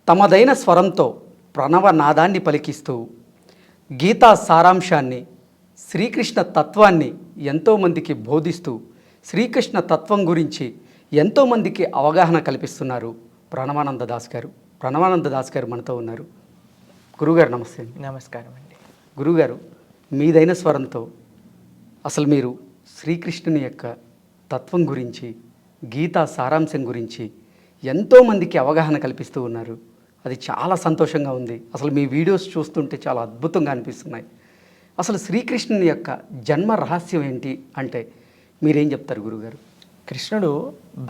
తమదైన స్వరంతో ప్రణవనాదాన్ని పలికిస్తూ గీతా సారాంశాన్ని, శ్రీకృష్ణ తత్వాన్ని ఎంతోమందికి బోధిస్తూ శ్రీకృష్ణ తత్వం గురించి ఎంతోమందికి అవగాహన కల్పిస్తున్నారు ప్రణవానంద దాస్ గారు. ప్రణవానంద దాస్ గారు మనతో ఉన్నారు. గురుగారు నమస్తే. నమస్కారం అండి. గురుగారు, మీదైన స్వరంతో అసలు మీరు శ్రీకృష్ణుని యొక్క తత్వం గురించి, గీతా సారాంశం గురించి ఎంతోమందికి అవగాహన కల్పిస్తూ ఉన్నారు. అది చాలా సంతోషంగా ఉంది. అసలు మీ వీడియోస్ చూస్తుంటే చాలా అద్భుతంగా అనిపిస్తున్నాయి. అసలు శ్రీకృష్ణుని యొక్క జన్మ రహస్యం ఏంటి అంటే మీరేం చెప్తారు గురుగారు? కృష్ణుడు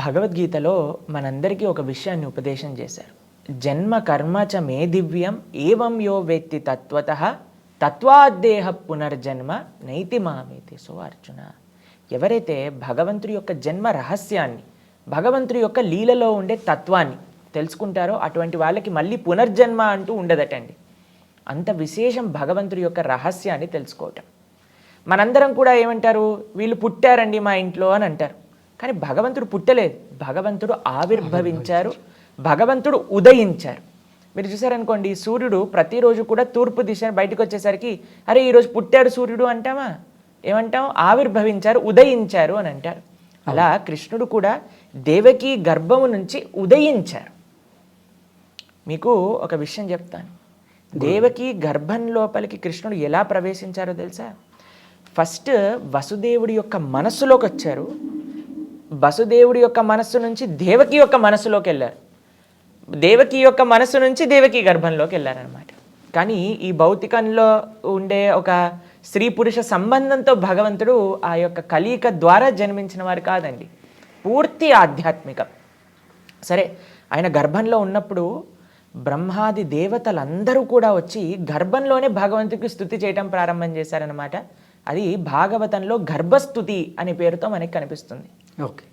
భగవద్గీతలో మనందరికీ ఒక విషయాన్ని ఉపదేశం చేశారు. జన్మ కర్మ చ మే దివ్యం ఏవం యో వేత్తి తత్వతః తత్వాద్దేహ పునర్జన్మ నైతి మామేతి. సో అర్జున, ఎవరైతే భగవంతుడి యొక్క జన్మ రహస్యాన్ని, భగవంతుడి యొక్క లీలలో ఉండే తత్వాన్ని తెలుసుకుంటారో అటువంటి వాళ్ళకి మళ్ళీ పునర్జన్మ అంటూ ఉండదటండి. అంత విశేషం భగవంతుడి యొక్క రహస్యాన్ని తెలుసుకోవటం. మనందరం కూడా ఏమంటారు, వీళ్ళు పుట్టారండి మా ఇంట్లో అని అంటారు. కానీ భగవంతుడు పుట్టలేదు, భగవంతుడు ఆవిర్భవించారు, భగవంతుడు ఉదయించారు. మీరు చూసారనుకోండి, సూర్యుడు ప్రతిరోజు కూడా తూర్పు దిశ బయటకు వచ్చేసరికి అరే ఈరోజు పుట్టాడు సూర్యుడు అంటామా? ఏమంటాం? ఆవిర్భవించారు, ఉదయించారు అని అంటారు. అలా కృష్ణుడు కూడా దేవకీ గర్భము నుంచి ఉదయించారు. మీకు ఒక విషయం చెప్తాను. దేవకీ గర్భం లోపలికి కృష్ణుడు ఎలా ప్రవేశించారో తెలుసా? ఫస్ట్ వసుదేవుడి యొక్క మనస్సులోకి వచ్చారు. వసుదేవుడి యొక్క మనస్సు నుంచి దేవకి యొక్క మనస్సులోకి వెళ్ళారు. దేవకి యొక్క మనస్సు నుంచి దేవకీ గర్భంలోకి వెళ్ళారనమాట. కానీ ఈ భౌతికంలో ఉండే ఒక స్త్రీ పురుష సంబంధంతో భగవంతుడు ఆ యొక్క కలయిక ద్వారా జన్మించిన వారు కాదండి. పూర్తి ఆధ్యాత్మికం. సరే, ఆయన గర్భంలో ఉన్నప్పుడు బ్రహ్మాది దేవతలందరూ కూడా వచ్చి గర్భంలోనే భగవంతుడికి స్తుతి చేయటం ప్రారంభం చేశారనమాట. అది భాగవతంలో గర్భస్తుతి అనే పేరుతో మనకి కనిపిస్తుంది. ఓకే.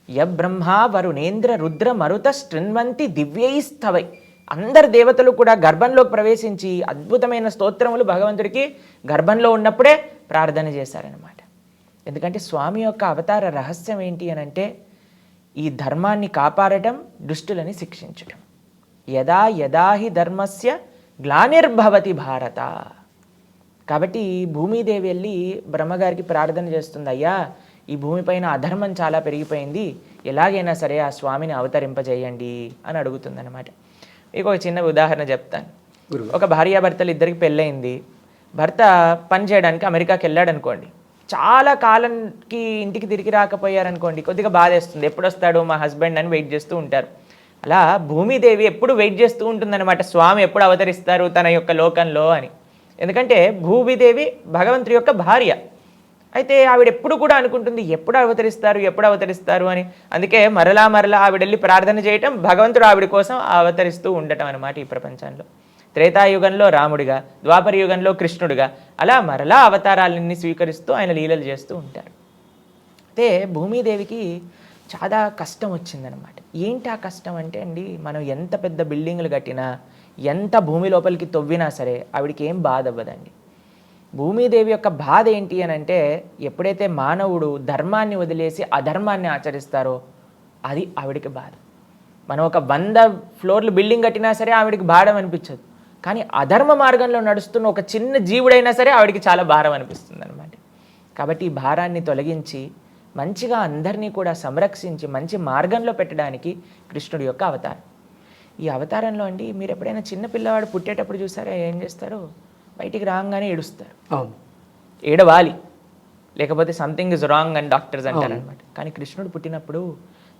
యబ్రహ్మా వరుణేంద్ర రుద్ర మరుత శృణ్వంతి దివ్యైస్తవై. అందరు దేవతలు కూడా గర్భంలోకి ప్రవేశించి అద్భుతమైన స్తోత్రములు భగవంతుడికి గర్భంలో ఉన్నప్పుడే ప్రార్థన చేశారనమాట. ఎందుకంటే స్వామి యొక్క అవతార రహస్యం ఏంటి అని అంటే ఈ ధర్మాన్ని కాపాడటం, దుష్టులని శిక్షించటం. యదా యదా హి ధర్మస్య గ్లానిర్భవతి భారత. కాబట్టి భూమిదేవి వెళ్ళి బ్రహ్మగారికి ప్రార్థన చేస్తుంది, అయ్యా ఈ భూమిపైన అధర్మం చాలా పెరిగిపోయింది, ఎలాగైనా సరే ఆ స్వామిని అవతరింపజేయండి అని అడుగుతుందన్నమాట. మీకు ఒక చిన్న ఉదాహరణ చెప్తాను. ఒక భార్యాభర్తలు ఇద్దరికి పెళ్ళయింది. భర్త పని చేయడానికి అమెరికాకి వెళ్ళాడు అనుకోండి. చాలా కాలంకి ఇంటికి తిరిగి రాకపోయారనుకోండి, కొద్దిగా బాధేస్తుంది. ఎప్పుడు వస్తాడు మా హస్బెండ్ అని వెయిట్ చేస్తూ ఉంటారు. అలా భూమిదేవి ఎప్పుడు వెయిట్ చేస్తూ ఉంటుందన్నమాట, స్వామి ఎప్పుడు అవతరిస్తారు తన యొక్క లోకంలో అని. ఎందుకంటే భూమిదేవి భగవంతుడి యొక్క భార్య. అయితే ఆవిడ ఎప్పుడు కూడా అనుకుంటుంది ఎప్పుడు అవతరిస్తారు ఎప్పుడు అవతరిస్తారు అని. అందుకే మరలా మరలా ఆవిడ వెళ్ళి ప్రార్థన చేయటం, భగవంతుడు ఆవిడ కోసం అవతరిస్తూ ఉండటం అనమాట ఈ ప్రపంచంలో. త్రేతాయుగంలో రాముడిగా, ద్వాపర యుగంలో కృష్ణుడిగా, అలా మరలా అవతారాలన్నీ స్వీకరిస్తూ ఆయన లీలలు చేస్తూ ఉంటారు. అయితే భూమిదేవికి చాలా కష్టం వచ్చిందనమాట. ఏంటి ఆ కష్టం అంటే అండి, మనం ఎంత పెద్ద బిల్డింగ్లు కట్టినా, ఎంత భూమి లోపలికి తవ్వినా సరే ఆవిడికి ఏం బాధ అవ్వదండి. భూమిదేవి యొక్క బాధ ఏంటి అని అంటే, ఎప్పుడైతే మానవుడు ధర్మాన్ని వదిలేసి అధర్మాన్ని ఆచరిస్తారో అది ఆవిడికి బాధ. మనం ఒక 100 ఫ్లోర్లు బిల్డింగ్ కట్టినా సరే ఆవిడికి భారం అనిపించదు. కానీ అధర్మ మార్గంలో నడుస్తున్న ఒక చిన్న జీవుడైనా సరే ఆవిడికి చాలా భారం అనిపిస్తుంది అనమాట. కాబట్టి ఈ భారాన్ని తొలగించి మంచిగా అందరినీ కూడా సంరక్షించి మంచి మార్గంలో పెట్టడానికి కృష్ణుడి యొక్క అవతారం. ఈ అవతారంలో అండి, మీరు ఎప్పుడైనా చిన్న పిల్లవాడు పుట్టేటప్పుడు చూసారా ఏం చేస్తారు? బయటికి రాగానే ఏడుస్తారు. ఏడవాలి, లేకపోతే సంథింగ్ ఇస్ రాంగ్ అని డాక్టర్స్ అంటారనమాట. కానీ కృష్ణుడు పుట్టినప్పుడు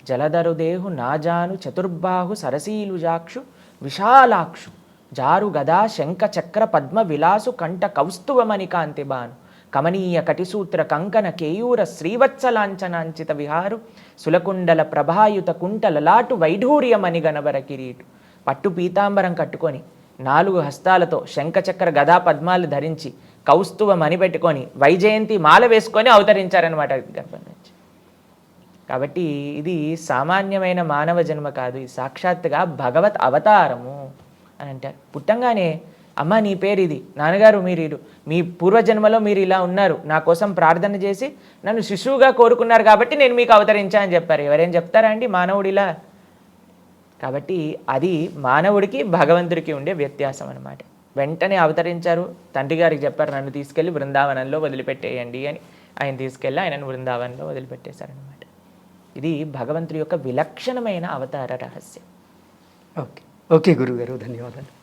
జలధరుదేహు నాజాను చతుర్బాహు సరసీలుజాక్షు విశాలాక్షు జారు గదా శంఖ చక్ర పద్మ విలాసు కంఠ కౌస్తువమణి కాంతి బాను కమనీయ కటిసూత్ర కంకణ కేయూర శ్రీవత్సలాంఛనాంచిత విహారు సులకుండల ప్రభాయుత కుంటలలాటు వైఢూర్యమణి గణవర కిరీటు. పట్టు పీతాంబరం కట్టుకొని 4 హస్తాలతో శంఖచక్ర గదా పద్మాలు ధరించి కౌస్తువ మణి పెట్టుకొని వైజయంతి మాల వేసుకొని అవతరించారనమాట గర్భం నుంచి. కాబట్టి ఇది సామాన్యమైన మానవ జన్మ కాదు, ఇది సాక్షాత్తుగా భగవత్ అవతారము అని అంటారు. పుట్టంగానే అమ్మ నీ పేరు ఇది, నాన్నగారు మీరు మీ పూర్వజన్మలో మీరు ఇలా ఉన్నారు, నా కోసం ప్రార్థన చేసి నన్ను శిశువుగా కోరుకున్నారు కాబట్టి నేను మీకు అవతరించా అని చెప్పారు. ఎవరేం చెప్తారా అండి మానవుడు ఇలా? కాబట్టి అది మానవుడికి భగవంతుడికి ఉండే వ్యత్యాసం అన్నమాట. వెంటనే అవతరించారు, తండ్రి గారికి చెప్పారు నన్ను తీసుకెళ్ళి బృందావనంలో వదిలిపెట్టేయండి అని. ఆయన తీసుకెళ్ళి ఆయనను బృందావనంలో వదిలిపెట్టేశారనమాట. ఇది భగవంతుడి యొక్క విలక్షణమైన అవతార రహస్యం. ఓకే ఓకే గురుగారు, ధన్యవాదాలు.